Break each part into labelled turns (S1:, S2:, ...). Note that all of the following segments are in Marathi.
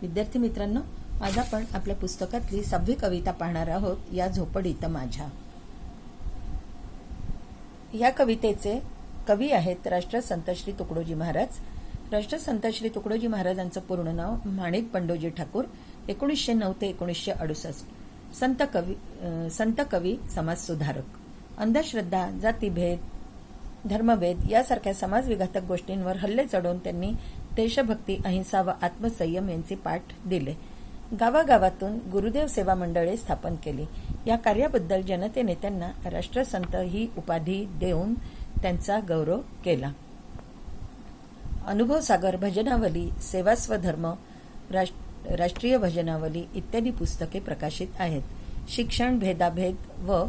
S1: विद्यार्थी मित्रांनो, आज आपण आपल्या पुस्तकातली 6वी कविता पाहणार आहोत, या झोपडीत माझ्या. या कवितेचे कवी आहेत राष्ट्रसंत श्री तुकडोजी महाराज. राष्ट्रसंत श्री तुकडोजी महाराजांचं पूर्ण नाव माणिक बंडोजी ठाकूर, 1909 ते 1968. संत कवी, समाजसुधारक. अंधश्रद्धा, जातीभेद, धर्मभेद यासारख्या समाजविघातक गोष्टींवर हल्ले चढवून त्यांनी देशभक्ती, अहिंसा व आत्मसंयम यांचे पाठ दिले. गावागावातून गुरुदेव सेवा मंडळे स्थापन केली. या कार्याबद्दल जनतेने त्यांना राष्ट्रसंत ही उपाधी देऊन त्यांचा गौरव केला. अनुभवसागर, भजनावली, सेवास्वधर्म, राष्ट्रीय भजनावली इत्यादी पुस्तके प्रकाशित आहेत. शिक्षण, भेदाभेद व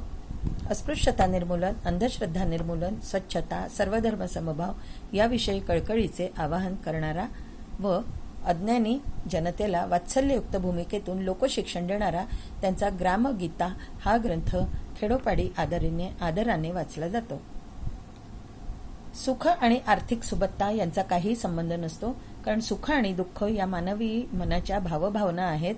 S1: अस्पृश्यता निर्मूलन, अंधश्रद्धा निर्मूलन, स्वच्छता, सर्वधर्म समभाव याविषयी कळकळीचे आवाहन करणारा व अज्ञानी जनतेला वात्सल्ययुक्त भूमिकेतून लोकशिक्षण देणारा त्यांचा ग्रामगीता हा ग्रंथ खेडोपाडी आदराने वाचला जातो. सुख आणि आर्थिक सुबत्ता यांचा काही संबंध नसतो, कारण सुख आणि दुःख या मानवी मनाच्या भावभावना आहेत.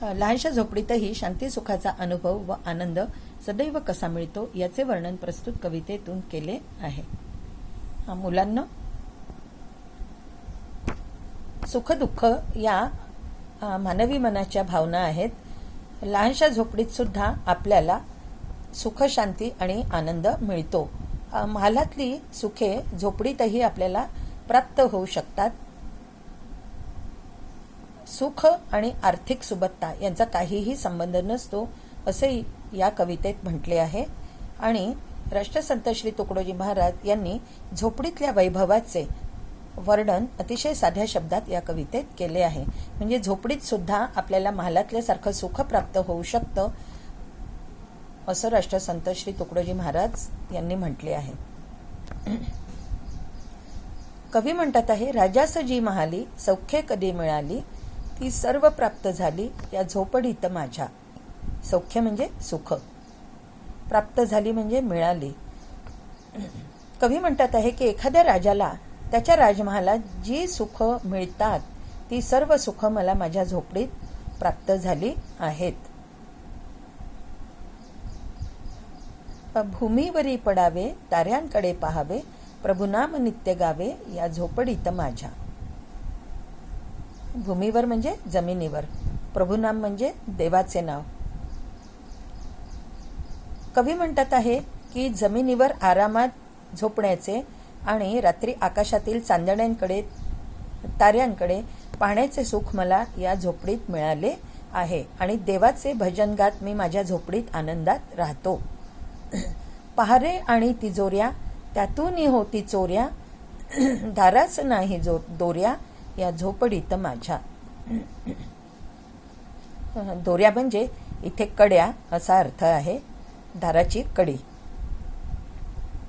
S1: लहानशा झोपडीतही शांती सुखाचा अनुभव व आनंद सदैव कसा मिळतो याचे वर्णन प्रस्तुत कवितेतून केले आहे. मुलांना, सुख दुःख या मानवी मनाच्या भावना आहेत. लहानशा झोपडीत सुद्धा आपल्याला सुख, शांती आणि आनंद मिळतो. महालातली सुखे झोपडीतही आपल्याला प्राप्त होऊ शकतात. सुख आणि आर्थिक सुबत्ता यांचा काहीही संबंध नसतो असे या कवितेत म्हटले आहे. आणि राष्ट्रसंत श्री तुकडोजी महाराज यांनी झोपडीतल्या वैभवाचे वर्णन अतिशय साध्या शब्दात या कवितेत केले आहे. म्हणजे झोपडीत सुद्धा आपल्याला महालातल्यासारखं सुख प्राप्त होऊ शकतं असं राष्ट्रसंत श्री तुकडोजी महाराज यांनी म्हटले आहे. कवी म्हणतात आहे, राजास जी महाली सौख्ये कधी मिळाली, ती सर्व प्राप्त झाली या झोपडीत माझ्या. सौख्य म्हणजे सुख, प्राप्त झाली म्हणजे मिळाली. कवी म्हणतात आहे की एखाद्या राजाला त्याच्या राजमहालात जी सुख मिळतात ती सर्व सुख मला माझ्या झोपडीत प्राप्त झाली आहेत. भूमीवरी पडावे, ताऱ्यांकडे पाहावे, प्रभुनाम नित्य गावे या झोपडीत माझ्या. भूमीवर म्हणजे जमिनीवर, प्रभुनाम म्हणजे देवाचे नाव. कवी म्हणतात आहे की जमिनीवर आरामात झोपण्याचे आणि रात्री आकाशातील चांदण्यांकडे, ताऱ्यांकडे पाहण्याचे सुख मला या झोपडीत मिळाले आहे आणि देवाचे भजन गात मी माझ्या झोपडीत आनंदात राहतो. पहारे आणि तिजोऱ्या त्यातून होती चोऱ्या, दाराच नाही दोऱ्या या झोपडीत माझ्या. दोऱ्या म्हणजे इथे कड्या असा अर्थ आहे, दाराची कडी.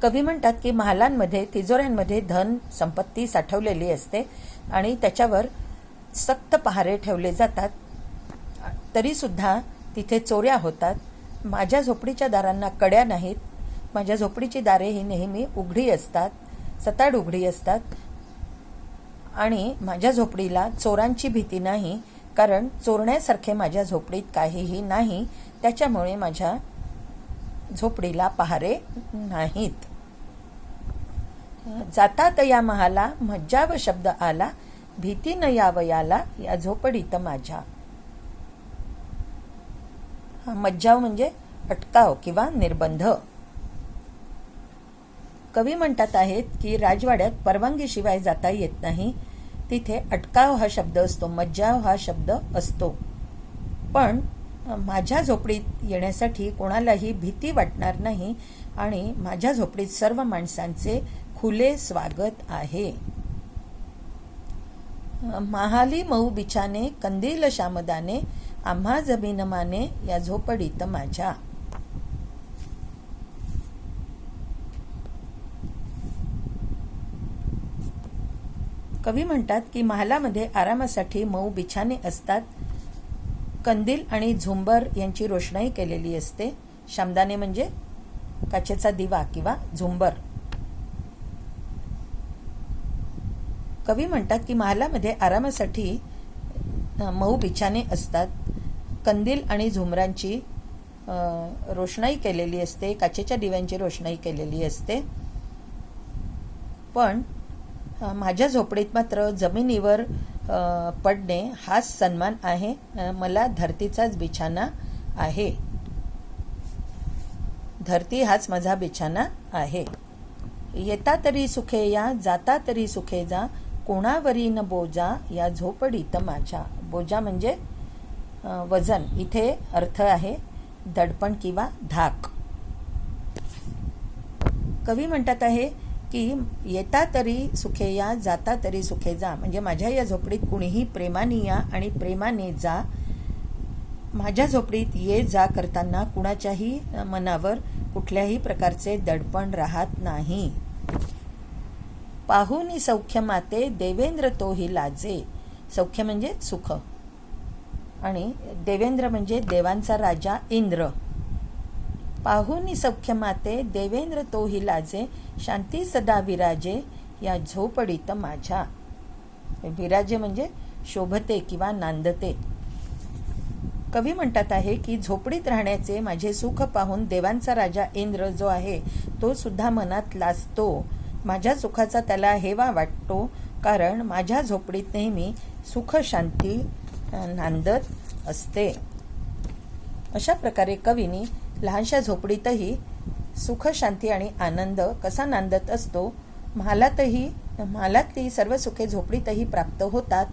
S1: कवी म्हणतात की महालांमध्ये, तिजोऱ्यांमध्ये धन संपत्ती साठवलेली असते आणि त्याच्यावर सक्त पहारे ठेवले जातात, तरी सुद्धा तिथे चोऱ्या होतात. माझ्या झोपडीच्या दारांना कड्या नाहीत. माझ्या झोपडीची दारे ही नेहमी उघडी असतात, सताड उघडी असतात आणि माझ्या झोपडीला चोरांची भीती नाही, कारण चोरण्यासारखे माझ्या झोपडीत काहीही नाही. त्याच्यामुळे माझ्या झोपडीला पहारे नाहीत. जातात या महाला मज्जाव शब्द आला, भीती न यावयाला या झोपडीत माझ्या. मज्जाव म्हणजे अटकाव किंवा निर्बंध. कवी म्हणतात आहेत की राजवाड्यात परवानगीशिवाय जाता येत नाही. तिथे अटकाव हा शब्द असतो, मज्जाव हा शब्द असतो. पण माझ्या झोपडीत येण्यासाठी कोणालाही भीती वाटणार नाही आणि माझ्या झोपडीत सर्व माणसांचे खुले स्वागत आहे. महाली मऊ बिछाने, कंदील शामदाने, आम्हा जमीन माने या झोपडीत माझ्या. कवी म्हणतात की महालामध्ये आरामासाठी मऊ बिछाने असतात. कंदील आणि झुंबर यांची रोषणाई केलेली असते. शामदाने म्हणजे काचेचा दिवा किंवा झुंबर. कवी म्हणतात की महालामध्ये आरामासाठी मऊ बिछाने असतात, कंदील आणि झुमरांची रोषणाई केलेली असते, काचेच्या दिव्यांची रोषणाई केलेली असते. पण माझ्या झोपडीत मात्र जमिनीवर पडणे हाच सन्मान आहे. मला धरतीचाच बिछाना आहे. धरती हाच माझा बिछाना आहे. येता तरी सुखे या, जाता तरी सुखे जा, कोणावरी न बोजा या झोपडीत माझ्या. बोजा म्हणजे वजन, इथे अर्थ आहे दडपण किंवा धाक. कवी म्हणतात आहे की येता तरी सुखे या, जाता तरी सुखे जा, म्हणजे माझ्या या झोपडीत कुणीही प्रेमाने या आणि प्रेमाने जा. माझ्या झोपडीत ये जा करताना कुणाच्याही मनावर कुठल्याही प्रकारचे दडपण राहत नाही. पाहुनी सौख्य माते देवेंद्र तोही लाजे. सौख्य म्हणजे सुख आणि देवेंद्र म्हणजे देवांचा राजा इंद्र. पाहुनी सौख्य माते देवेंद्र तोही लाजे, शांती सदा विराजे या झोपडीत माझ्या. विराजे म्हणजे शोभते किंवा नांदते. कवी म्हणतात आहे की झोपडीत राहण्याचे माझे सुख पाहून देवांचा राजा इंद्र जो आहे तो सुद्धा मनात लाजतो. माझ्या सुखाचा त्याला हेवा वाटतो, कारण माझ्या झोपडीत नेहमी सुख शांती नांदत असते. अशा प्रकारे कवीनी लहानशा झोपडीतही सुख शांती आणि आनंद कसा नांदत असतो, महालातली सर्व सुखे झोपडीतही प्राप्त होतात,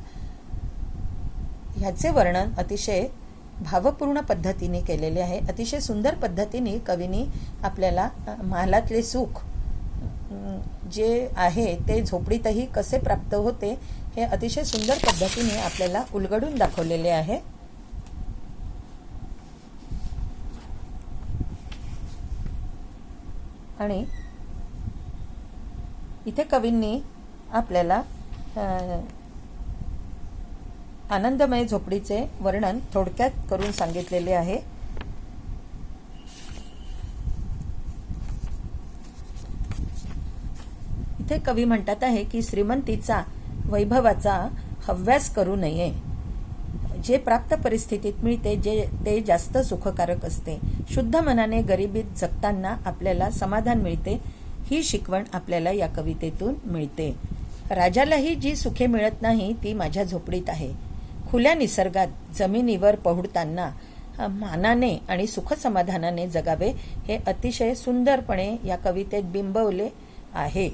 S1: ह्याचे वर्णन अतिशय भावपूर्ण पद्धतीने केलेले आहे. अतिशय सुंदर पद्धतीने कवीनी आपल्याला महालातले सुख जे आहे ते झोपडीतही कसे प्राप्त होते हे अतिशय सुंदर पद्धतीने आपल्याला उलगडून दाखवलेले आहे. आणि इथे कवींनी आपल्याला आनंदमय झोपडीचे वर्णन थोडक्यात करून सांगितलेले आहे. इथे कवी म्हणतात आहे की श्रीमंतीचा वैभवाचा हव्यास करू नये. जे प्राप्त परिस्थितीत मिळते ते जास्त सुखकारक असते. शुद्ध मनाने गरिबीत जगताना आपल्याला समाधान मिळते. ही शिकवण आपल्याला या कवितेतून मिळते. राजालाही जी सुखे मिळत नाही ती माझ्या झोपडीत आहे. खुल्या निसर्गात जमिनीवर पहुडताना मानाने आणि सुख समाधानाने जगावे हे अतिशय सुंदरपणे या कवितेत बिंबवले आहे.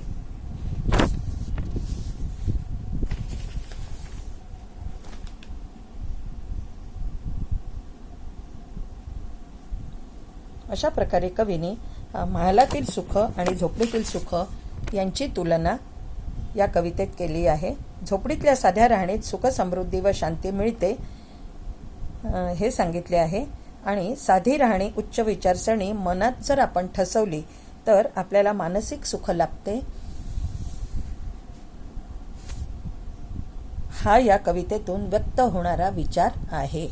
S1: अशा प्रकारे कवीने महालातील सुख आणि झोपडीतील सुख यांची तुलना या कवितेत केली आहे. झोपडीतल्या साध्या राहणीत सुख समृद्धी व शांती मिळते हे सांगितले आहे. आणि साधी राहणी उच्च विचारसरणी मनात जर आपण ठसवली तर आपल्याला मानसिक सुख लाभते. हा या कवितेतून व्यक्त होणारा विचार आहे.